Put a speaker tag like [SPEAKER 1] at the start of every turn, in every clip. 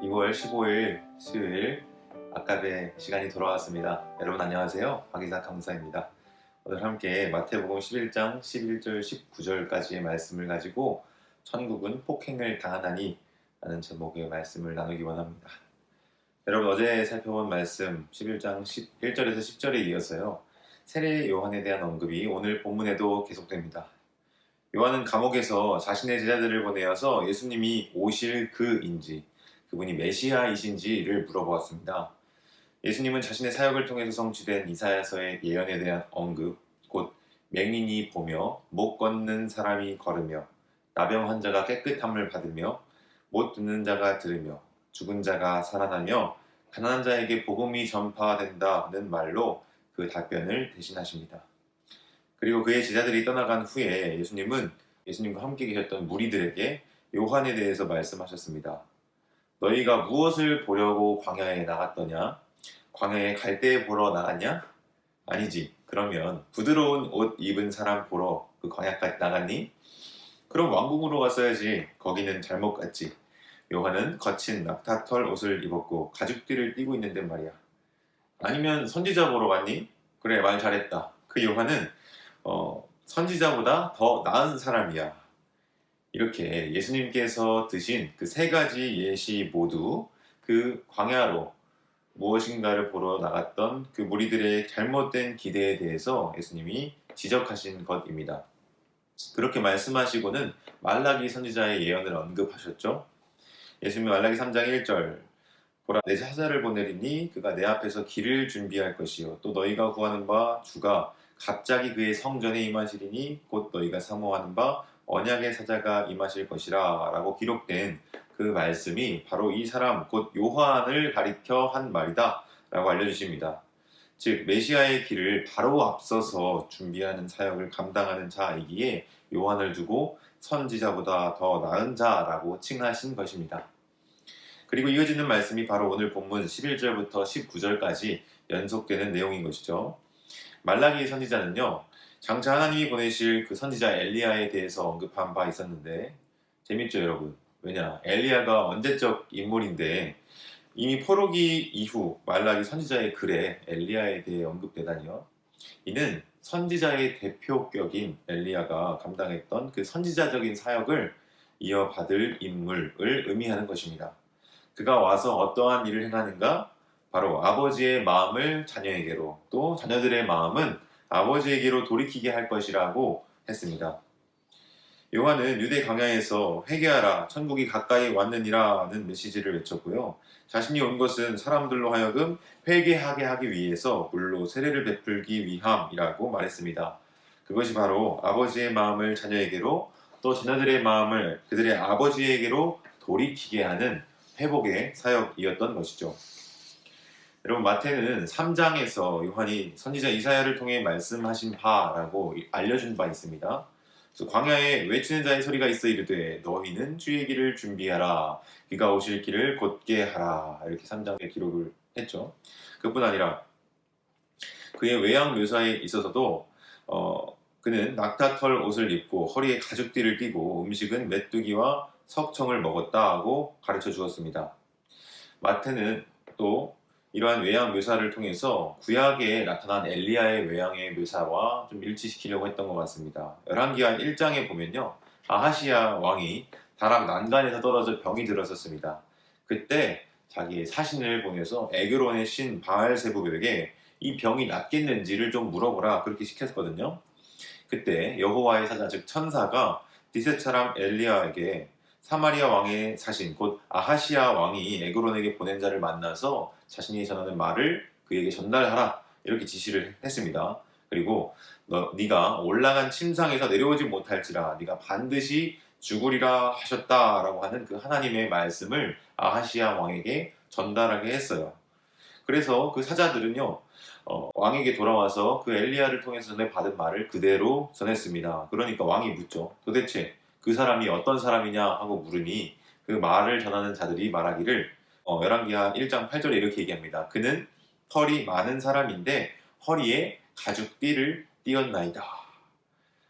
[SPEAKER 1] 2월 15일 수요일 아까의 시간이 돌아왔습니다. 여러분 안녕하세요. 박이삭 강사입니다. 오늘 함께 마태복음 11장 11절 19절까지의 말씀을 가지고 천국은 폭행을 당하나니 라는 제목의 말씀을 나누기 원합니다. 여러분 어제 살펴본 말씀 11장 1절에서 10절에 이어서요. 세례 요한에 대한 언급이 오늘 본문에도 계속됩니다. 요한은 감옥에서 자신의 제자들을 보내어서 예수님이 오실 그인지 그분이 메시아이신지를 물어보았습니다. 예수님은 자신의 사역을 통해서 성취된 이사야서의 예언에 대한 언급, 곧 맹인이 보며 못 걷는 사람이 걸으며 나병 환자가 깨끗함을 받으며 못 듣는 자가 들으며 죽은 자가 살아나며 가난한 자에게 복음이 전파된다는 말로 그 답변을 대신하십니다. 그리고 그의 제자들이 떠나간 후에 예수님과 함께 계셨던 무리들에게 요한에 대해서 말씀하셨습니다. 너희가 무엇을 보려고 광야에 나갔더냐? 광야에 갈대 보러 나갔냐? 아니지. 그러면 부드러운 옷 입은 사람 보러 그 광야까지 나갔니? 그럼 왕궁으로 갔어야지. 거기는 잘못 갔지. 요한은 거친 낙타털 옷을 입었고 가죽띠를 띠고 있는데 말이야. 아니면 선지자 보러 갔니? 그래, 말 잘했다. 그 요한은 선지자보다 더 나은 사람이야. 이렇게 예수님께서 드신 그 세 가지 예시 모두 그 광야로 무엇인가를 보러 나갔던 그 무리들의 잘못된 기대에 대해서 예수님이 지적하신 것입니다. 그렇게 말씀하시고는 말라기 선지자의 예언을 언급하셨죠. 예수님이 말라기 3장 1절 보라 내 사자를 보내리니 그가 내 앞에서 길을 준비할 것이요 또 너희가 구하는 바 주가 갑자기 그의 성전에 임하시리니 곧 너희가 사모하는 바 언약의 사자가 임하실 것이라 라고 기록된 그 말씀이 바로 이 사람 곧 요한을 가리켜 한 말이다 라고 알려주십니다. 즉 메시아의 길을 바로 앞서서 준비하는 사역을 감당하는 자이기에 요한을 두고 선지자보다 더 나은 자라고 칭하신 것입니다. 그리고 이어지는 말씀이 바로 오늘 본문 11절부터 19절까지 연속되는 내용인 것이죠. 말라기 선지자는요. 장차 하나님이 보내실 그 선지자 엘리야에 대해서 언급한 바 있었는데 재밌죠 여러분? 왜냐? 엘리야가 언제적 인물인데 이미 포로기 이후 말라기 선지자의 글에 엘리야에 대해 언급되다니요. 이는 선지자의 대표격인 엘리야가 감당했던 그 선지자적인 사역을 이어받을 인물을 의미하는 것입니다. 그가 와서 어떠한 일을 행하는가? 바로 아버지의 마음을 자녀에게로 또 자녀들의 마음은 아버지에게로 돌이키게 할 것이라고 했습니다. 요한은 유대 광야에서 회개하라 천국이 가까이 왔느니라는 메시지를 외쳤고요. 자신이 온 것은 사람들로 하여금 회개하게 하기 위해서 물로 세례를 베풀기 위함이라고 말했습니다. 그것이 바로 아버지의 마음을 자녀에게로 또 자녀들의 마음을 그들의 아버지에게로 돌이키게 하는 회복의 사역이었던 것이죠. 여러분 마태는 3장에서 요한이 선지자 이사야를 통해 말씀하신 바라고 알려준 바 있습니다. 그래서 광야에 외치는 자의 소리가 있어 이르되 너희는 주의 길을 준비하라 그가 오실 길을 곧게 하라 이렇게 3장에 기록을 했죠. 그뿐 아니라 그의 외양 묘사에 있어서도 그는 낙타털 옷을 입고 허리에 가죽띠를 띠고 음식은 메뚜기와 석청을 먹었다 하고 가르쳐 주었습니다. 마태는 또 이러한 외양 묘사를 통해서 구약에 나타난 엘리야의 외양의 묘사와 좀 일치시키려고 했던 것 같습니다. 열왕기하 1장에 보면요. 아하시야 왕이 다락 난간에서 떨어져 병이 들었었습니다. 그때 자기의 사신을 보내서 에그론의 신 바알세부백에게 이 병이 낫겠는지를 좀 물어보라 그렇게 시켰거든요. 그때 여호와의 사자 즉 천사가 디셋 사람 엘리야에게 사마리아 왕의 사신 곧 아하시야 왕이 에그론에게 보낸 자를 만나서 자신이 전하는 말을 그에게 전달하라 이렇게 지시를 했습니다. 그리고 네가 올라간 침상에서 내려오지 못할지라 네가 반드시 죽으리라 하셨다라고 하는 그 하나님의 말씀을 아하시야 왕에게 전달하게 했어요. 그래서 그 사자들은요 왕에게 돌아와서 그 엘리야를 통해서 받은 말을 그대로 전했습니다. 그러니까 왕이 묻죠. 도대체 그 사람이 어떤 사람이냐 하고 물으니 그 말을 전하는 자들이 말하기를 열왕기하 1장 8절에 이렇게 얘기합니다. 그는 털이 많은 사람인데 허리에 가죽띠를 띄었나이다.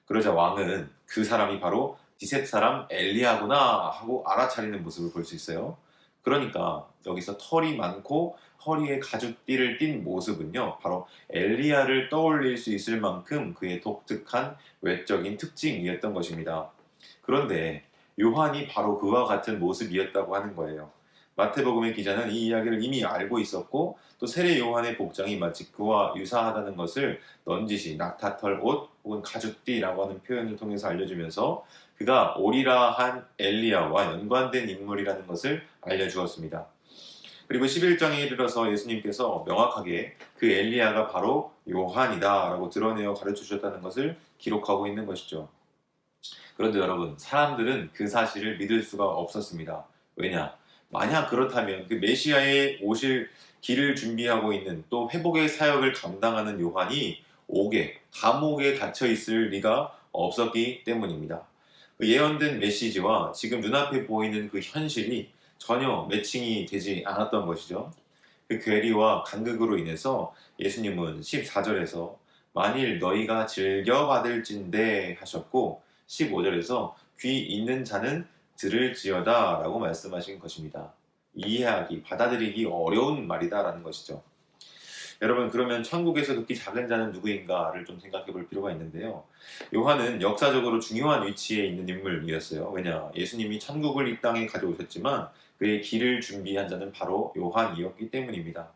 [SPEAKER 1] 그러자 왕은 그 사람이 바로 디셋 사람 엘리야구나 하고 알아차리는 모습을 볼 수 있어요. 그러니까 여기서 털이 많고 허리에 가죽띠를 띤 모습은요, 바로 엘리야를 떠올릴 수 있을 만큼 그의 독특한 외적인 특징이었던 것입니다. 그런데 요한이 바로 그와 같은 모습이었다고 하는 거예요. 마태복음의 기자는 이 이야기를 이미 알고 있었고, 또 세례 요한의 복장이 마치 그와 유사하다는 것을 넌지시 낙타털 옷 혹은 가죽띠라고 하는 표현을 통해서 알려주면서 그가 오리라 한 엘리야와 연관된 인물이라는 것을 알려주었습니다. 그리고 11장에 이르러서 예수님께서 명확하게 그 엘리야가 바로 요한이다라고 드러내어 가르쳐 주셨다는 것을 기록하고 있는 것이죠. 그런데 여러분, 사람들은 그 사실을 믿을 수가 없었습니다. 왜냐? 만약 그렇다면 그 메시아의 오실 길을 준비하고 있는, 또 회복의 사역을 감당하는 요한이 감옥에 갇혀 있을 리가 없었기 때문입니다. 그 예언된 메시지와 지금 눈앞에 보이는 그 현실이 전혀 매칭이 되지 않았던 것이죠. 그 괴리와 간극으로 인해서 예수님은 14절에서 만일 너희가 즐겨 받을진대 하셨고, 15절에서 귀 있는 자는 들을지어다 라고 말씀하신 것입니다. 이해하기, 받아들이기 어려운 말이다라는 것이죠. 여러분, 그러면 천국에서 극히 작은 자는 누구인가를 좀 생각해 볼 필요가 있는데요. 요한은 역사적으로 중요한 위치에 있는 인물이었어요. 왜냐? 예수님이 천국을 이 땅에 가져오셨지만 그의 길을 준비한 자는 바로 요한이었기 때문입니다.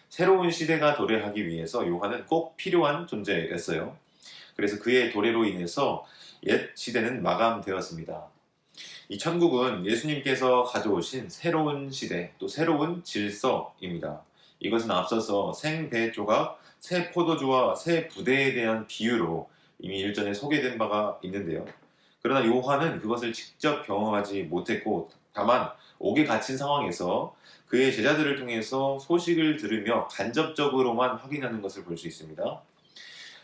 [SPEAKER 1] 새로운 시대가 도래하기 위해서 요한은 꼭 필요한 존재였어요. 그래서 그의 도래로 인해서 옛 시대는 마감되었습니다. 이 천국은 예수님께서 가져오신 새로운 시대, 또 새로운 질서입니다. 이것은 앞서서 생배 조각, 새 포도주와 새 부대에 대한 비유로 이미 일전에 소개된 바가 있는데요. 그러나 요한은 그것을 직접 경험하지 못했고, 다만 옥에 갇힌 상황에서 그의 제자들을 통해서 소식을 들으며 간접적으로만 확인하는 것을 볼 수 있습니다.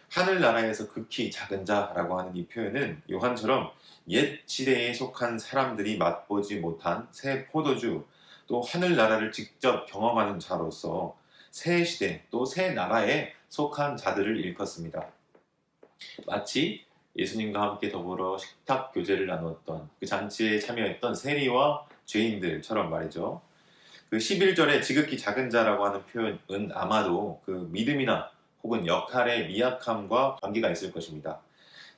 [SPEAKER 1] 하늘나라에서 극히 작은 자라고 하는 이 표현은 요한처럼 옛 시대에 속한 사람들이 맛보지 못한 새 포도주, 또 하늘나라를 직접 경험하는 자로서 새 시대, 또 새 나라에 속한 자들을 일컫습니다. 마치 예수님과 함께 더불어 식탁 교제를 나누었던, 그 잔치에 참여했던 세리와 죄인들처럼 말이죠. 그 11절에 지극히 작은 자라고 하는 표현은 아마도 그 믿음이나 혹은 역할의 미약함과 관계가 있을 것입니다.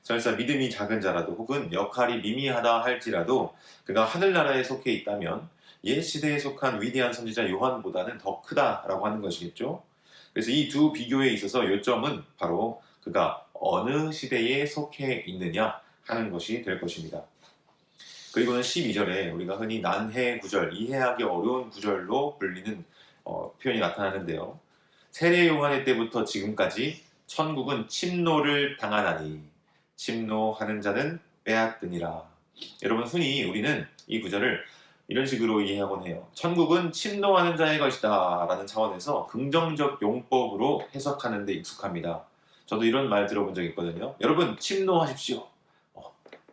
[SPEAKER 1] 설사 믿음이 작은 자라도 혹은 역할이 미미하다 할지라도 그가 하늘나라에 속해 있다면 옛 시대에 속한 위대한 선지자 요한보다는 더 크다라고 하는 것이겠죠. 그래서 이 두 비교에 있어서 요점은 바로 그가 어느 시대에 속해 있느냐 하는 것이 될 것입니다. 그리고는 12절에 우리가 흔히 난해 구절, 이해하기 어려운 구절로 불리는 표현이 나타나는데요. 세례 요한의 때부터 지금까지 천국은 침노를 당하나니 침노하는 자는 빼앗느니라. 여러분, 흔히 우리는 이 구절을 이런 식으로 이해하곤 해요. 천국은 침노하는 자의 것이다 라는 차원에서 긍정적 용법으로 해석하는 데 익숙합니다. 저도 이런 말 들어본 적 있거든요. 여러분, 침노하십시오.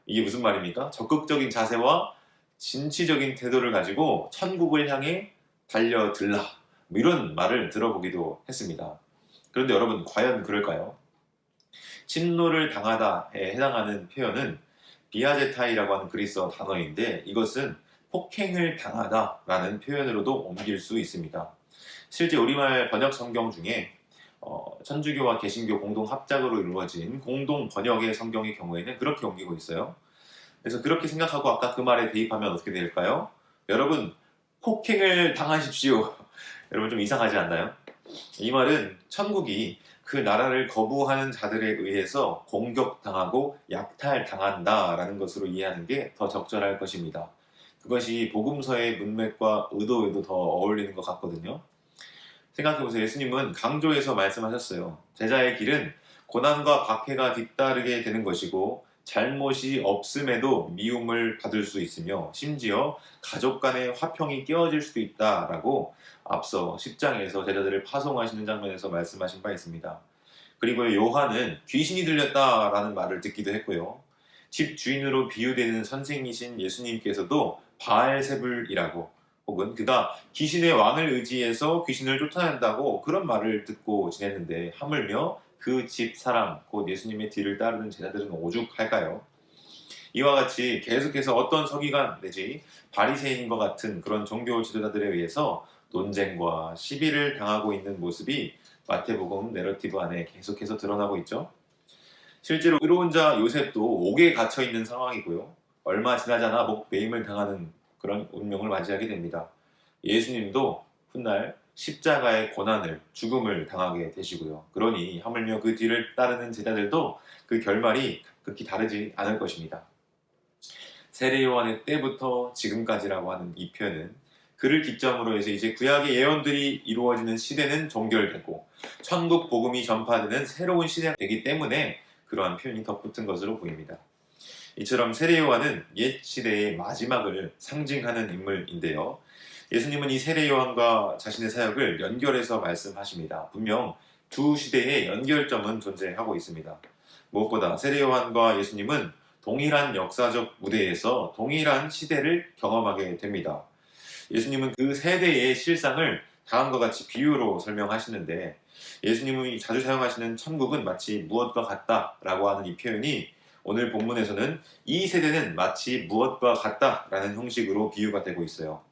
[SPEAKER 1] 이게 무슨 말입니까? 적극적인 자세와 진취적인 태도를 가지고 천국을 향해 달려들라, 뭐 이런 말을 들어보기도 했습니다. 그런데 여러분, 과연 그럴까요? 침노를 당하다에 해당하는 표현은 비아제타이라고 하는 그리스어 단어인데, 이것은 폭행을 당하다라는 표현으로도 옮길 수 있습니다. 실제 우리말 번역 성경 중에 천주교와 개신교 공동 합작으로 이루어진 공동 번역의 성경의 경우에는 그렇게 옮기고 있어요. 그래서 그렇게 생각하고 아까 그 말에 대입하면 어떻게 될까요? 여러분, 폭행을 당하십시오. 여러분, 좀 이상하지 않나요? 이 말은 천국이 그 나라를 거부하는 자들에 의해서 공격당하고 약탈당한다라는 것으로 이해하는 게 더 적절할 것입니다. 그것이 복음서의 문맥과 의도에도 더 어울리는 것 같거든요. 생각해보세요. 예수님은 강조해서 말씀하셨어요. 제자의 길은 고난과 박해가 뒤따르게 되는 것이고 잘못이 없음에도 미움을 받을 수 있으며 심지어 가족 간의 화평이 깨어질 수도 있다라고 앞서 10장에서 제자들을 파송하시는 장면에서 말씀하신 바 있습니다. 그리고 요한은 귀신이 들렸다라는 말을 듣기도 했고요. 집 주인으로 비유되는 선생이신 예수님께서도 바알세불이라고, 혹은 그가 귀신의 왕을 의지해서 귀신을 쫓아낸다고 그런 말을 듣고 지냈는데, 하물며 그 집 사람, 곧 예수님의 뒤를 따르는 제자들은 오죽할까요? 이와 같이 계속해서 어떤 서기관 내지 바리새인과 같은 그런 종교 지도자들에 의해서 논쟁과 시비를 당하고 있는 모습이 마태복음 내러티브 안에 계속해서 드러나고 있죠. 실제로 의로운 자 요셉도 옥에 갇혀 있는 상황이고요. 얼마 지나지 않아 목베임을 당하는 그런 운명을 맞이하게 됩니다. 예수님도 훗날 십자가의 고난을, 죽음을 당하게 되시고요. 그러니 하물며 그 뒤를 따르는 제자들도 그 결말이 극히 다르지 않을 것입니다. 세례 요한의 때부터 지금까지라고 하는 이 표현은 그를 기점으로 해서 이제 구약의 예언들이 이루어지는 시대는 종결되고 천국 복음이 전파되는 새로운 시대가 되기 때문에 그러한 표현이 덧붙은 것으로 보입니다. 이처럼 세례 요한은 옛 시대의 마지막을 상징하는 인물인데요. 예수님은 이 세례 요한과 자신의 사역을 연결해서 말씀하십니다. 분명 두 시대의 연결점은 존재하고 있습니다. 무엇보다 세례 요한과 예수님은 동일한 역사적 무대에서 동일한 시대를 경험하게 됩니다. 예수님은 그 세대의 실상을 다음과 같이 비유로 설명하시는데, 예수님이 자주 사용하시는 천국은 마치 무엇과 같다라고 하는 이 표현이 오늘 본문에서는 이 세대는 마치 무엇과 같다라는 형식으로 비유가 되고 있어요.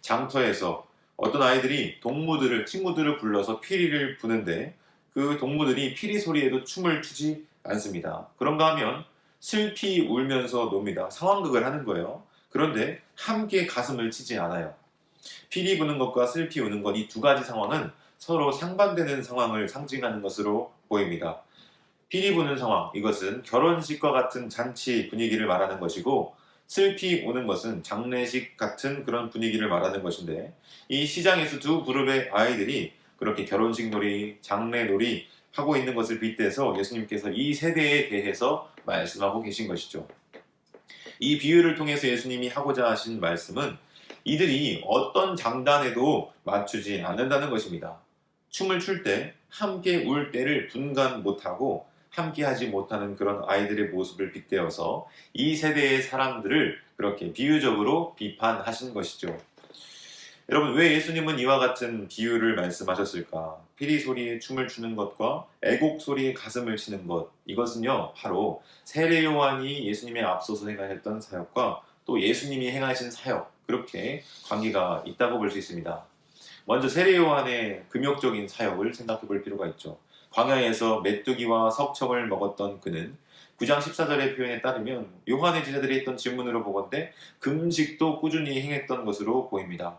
[SPEAKER 1] 장터에서 어떤 아이들이 친구들을 불러서 피리를 부는데 그 동무들이 피리 소리에도 춤을 추지 않습니다. 그런가 하면 슬피 울면서 놉니다. 상황극을 하는 거예요. 그런데 함께 가슴을 치지 않아요. 피리 부는 것과 슬피 우는 것, 이 두 가지 상황은 서로 상반되는 상황을 상징하는 것으로 보입니다. 피리 부는 상황, 이것은 결혼식과 같은 잔치 분위기를 말하는 것이고, 슬피 우는 것은 장례식 같은 그런 분위기를 말하는 것인데, 이 시장에서 두 그룹의 아이들이 그렇게 결혼식 놀이, 장례 놀이 하고 있는 것을 빗대서 예수님께서 이 세대에 대해서 말씀하고 계신 것이죠. 이 비유를 통해서 예수님이 하고자 하신 말씀은 이들이 어떤 장단에도 맞추지 않는다는 것입니다. 춤을 출 때 함께 울 때를 분간 못하고 함께 하지 못하는 그런 아이들의 모습을 빗대어서 이 세대의 사람들을 그렇게 비유적으로 비판하신 것이죠. 여러분, 왜 예수님은 이와 같은 비유를 말씀하셨을까? 피리 소리에 춤을 추는 것과 애곡 소리에 가슴을 치는 것, 이것은요 바로 세례 요한이 예수님의 앞서서 행하셨던 사역과 또 예수님이 행하신 사역, 그렇게 관계가 있다고 볼 수 있습니다. 먼저 세례 요한의 금욕적인 사역을 생각해 볼 필요가 있죠. 광야에서 메뚜기와 석청을 먹었던 그는 9장 14절의 표현에 따르면 요한의 제자들이 했던 질문으로 보건대 금식도 꾸준히 행했던 것으로 보입니다.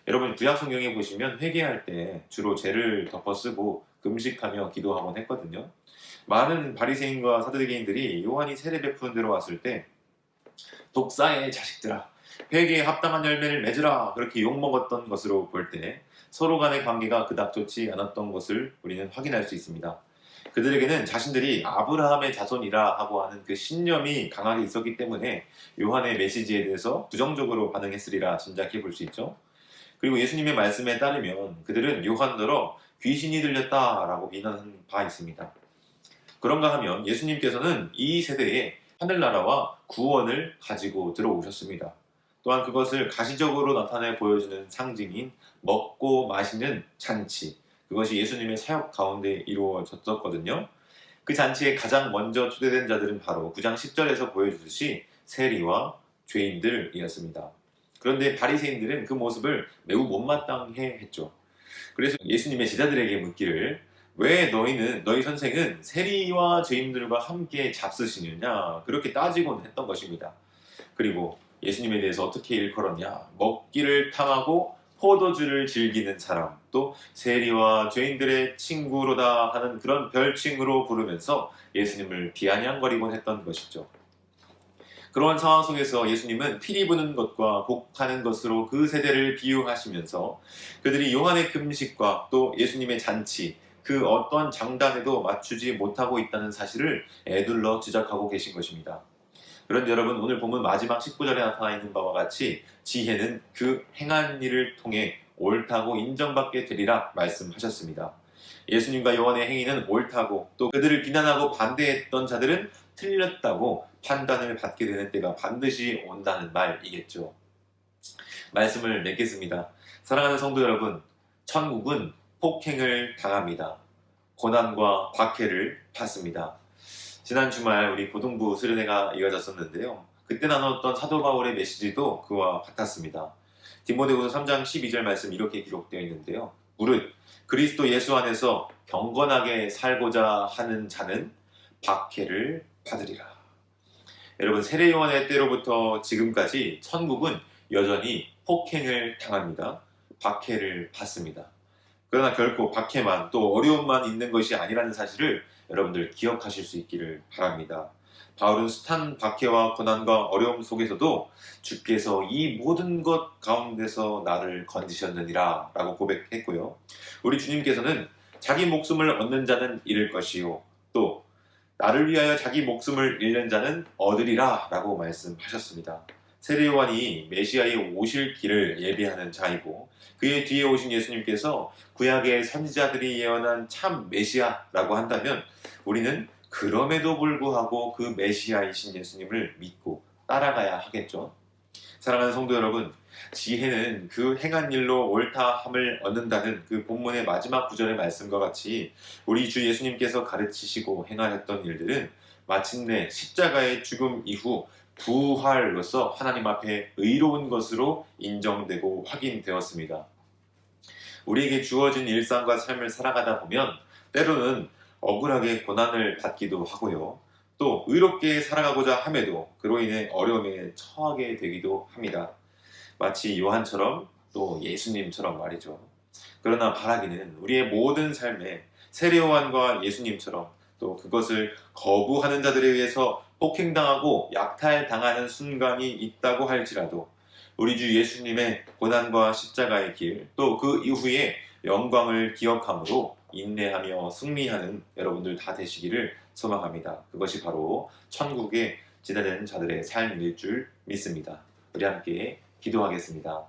[SPEAKER 1] 여러분, 구약 성경에 보시면 회개할 때 주로 죄를 덮어쓰고 금식하며 기도하곤 했거든요. 많은 바리새인과 사두개인들이 요한이 세례 베푸는 데로 왔을 때 독사의 자식들아, 회개에 합당한 열매를 맺으라, 그렇게 욕먹었던 것으로 볼 때 서로 간의 관계가 그닥 좋지 않았던 것을 우리는 확인할 수 있습니다. 그들에게는 자신들이 아브라함의 자손이라 하고 하는 그 신념이 강하게 있었기 때문에 요한의 메시지에 대해서 부정적으로 반응했으리라 짐작해 볼 수 있죠. 그리고 예수님의 말씀에 따르면 그들은 요한더러 귀신이 들렸다라고 비난한 바 있습니다. 그런가 하면 예수님께서는 이 세대에 하늘나라와 구원을 가지고 들어오셨습니다. 또한 그것을 가시적으로 나타내 보여주는 상징인 먹고 마시는 잔치, 그것이 예수님의 사역 가운데 이루어졌었거든요. 그 잔치에 가장 먼저 초대된 자들은 바로 9장 10절에서 보여주듯이 세리와 죄인들이었습니다. 그런데 바리새인들은 그 모습을 매우 못마땅해 했죠. 그래서 예수님의 제자들에게 묻기를, 왜 너희 선생은 세리와 죄인들과 함께 잡수시느냐, 그렇게 따지곤 했던 것입니다. 그리고 예수님에 대해서 어떻게 일컬었냐, 먹기를 탐하고 포도주를 즐기는 사람, 또 세리와 죄인들의 친구로다 하는 그런 별칭으로 부르면서 예수님을 비아냥거리곤 했던 것이죠. 그러한 상황 속에서 예수님은 피리 부는 것과 곡하는 것으로 그 세대를 비유하시면서 그들이 요한의 금식과 또 예수님의 잔치, 그 어떤 장단에도 맞추지 못하고 있다는 사실을 에둘러 지적하고 계신 것입니다. 그런데 여러분, 오늘 본문 마지막 19절에 나타나 있는 바와 같이 지혜는 그 행한 일을 통해 옳다고 인정받게 되리라 말씀하셨습니다. 예수님과 요한의 행위는 옳다고, 또 그들을 비난하고 반대했던 자들은 틀렸다고 판단을 받게 되는 때가 반드시 온다는 말이겠죠. 말씀을 맺겠습니다. 사랑하는 성도 여러분, 천국은 폭행을 당합니다. 고난과 박해를 받습니다. 지난 주말 우리 고등부 수련회가 이어졌었는데요. 그때 나눴던 사도 바울의 메시지도 그와 같았습니다. 디모데후서 3장 12절 말씀 이렇게 기록되어 있는데요. 무릇 그리스도 예수 안에서 경건하게 살고자 하는 자는 박해를 받으리라. 여러분, 세례요한의 때로부터 지금까지 천국은 여전히 폭행을 당합니다. 박해를 받습니다. 그러나 결코 박해만 또 어려움만 있는 것이 아니라는 사실을 여러분들 기억하실 수 있기를 바랍니다. 바울은 숱한 박해와 고난과 어려움 속에서도 주께서 이 모든 것 가운데서 나를 건지셨느니라 라고 고백했고요. 우리 주님께서는 자기 목숨을 얻는 자는 잃을 것이요 또 나를 위하여 자기 목숨을 잃는 자는 얻으리라 라고 말씀하셨습니다. 세례요한이 메시아의 오실 길을 예비하는 자이고 그의 뒤에 오신 예수님께서 구약의 선지자들이 예언한 참 메시아라고 한다면 우리는 그럼에도 불구하고 그 메시아이신 예수님을 믿고 따라가야 하겠죠. 사랑하는 성도 여러분, 지혜는 그 행한 일로 옳다함을 얻는다는 그 본문의 마지막 구절의 말씀과 같이 우리 주 예수님께서 가르치시고 행하셨던 일들은 마침내 십자가의 죽음 이후 부활로서 하나님 앞에 의로운 것으로 인정되고 확인되었습니다. 우리에게 주어진 일상과 삶을 살아가다 보면 때로는 억울하게 고난을 받기도 하고요. 또 의롭게 살아가고자 함에도 그로 인해 어려움에 처하게 되기도 합니다. 마치 요한처럼 또 예수님처럼 말이죠. 그러나 바라기는 우리의 모든 삶에 세례요한과 예수님처럼 또 그것을 거부하는 자들에 의해서 폭행당하고 약탈당하는 순간이 있다고 할지라도 우리 주 예수님의 고난과 십자가의 길, 또 그 이후에 영광을 기억함으로 인내하며 승리하는 여러분들 다 되시기를 소망합니다. 그것이 바로 천국에 지나는 자들의 삶일 줄 믿습니다. 우리 함께 기도하겠습니다.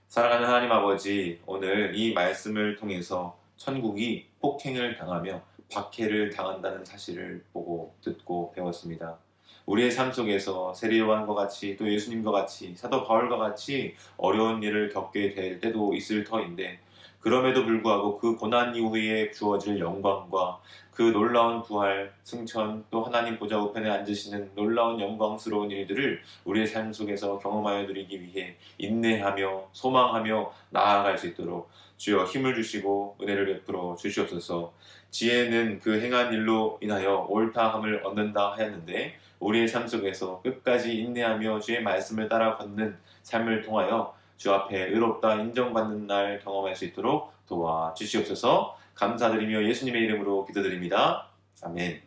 [SPEAKER 1] 사랑하는 하나님 아버지, 오늘 이 말씀을 통해서 천국이 폭행을 당하며 박해를 당한다는 사실을 보고 듣고 배웠습니다. 우리의 삶 속에서 세례요한과 같이 또 예수님과 같이 사도 바울과 같이 어려운 일을 겪게 될 때도 있을 터인데 그럼에도 불구하고 그 고난 이후에 주어질 영광과 그 놀라운 부활, 승천, 또 하나님 보좌 우편에 앉으시는 놀라운 영광스러운 일들을 우리의 삶 속에서 경험하여 드리기 위해 인내하며 소망하며 나아갈 수 있도록 주여 힘을 주시고 은혜를 베풀어 주시옵소서. 지혜는 그 행한 일로 인하여 옳다함을 얻는다 하였는데 우리의 삶 속에서 끝까지 인내하며 주의 말씀을 따라 걷는 삶을 통하여 주 앞에 의롭다 인정받는 날 경험할 수 있도록 도와주시옵소서. 감사드리며 예수님의 이름으로 기도드립니다. 아멘.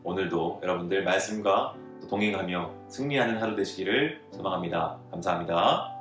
[SPEAKER 1] 오늘도 여러분들 말씀과 동행하며 승리하는 하루 되시기를 소망합니다. 감사합니다.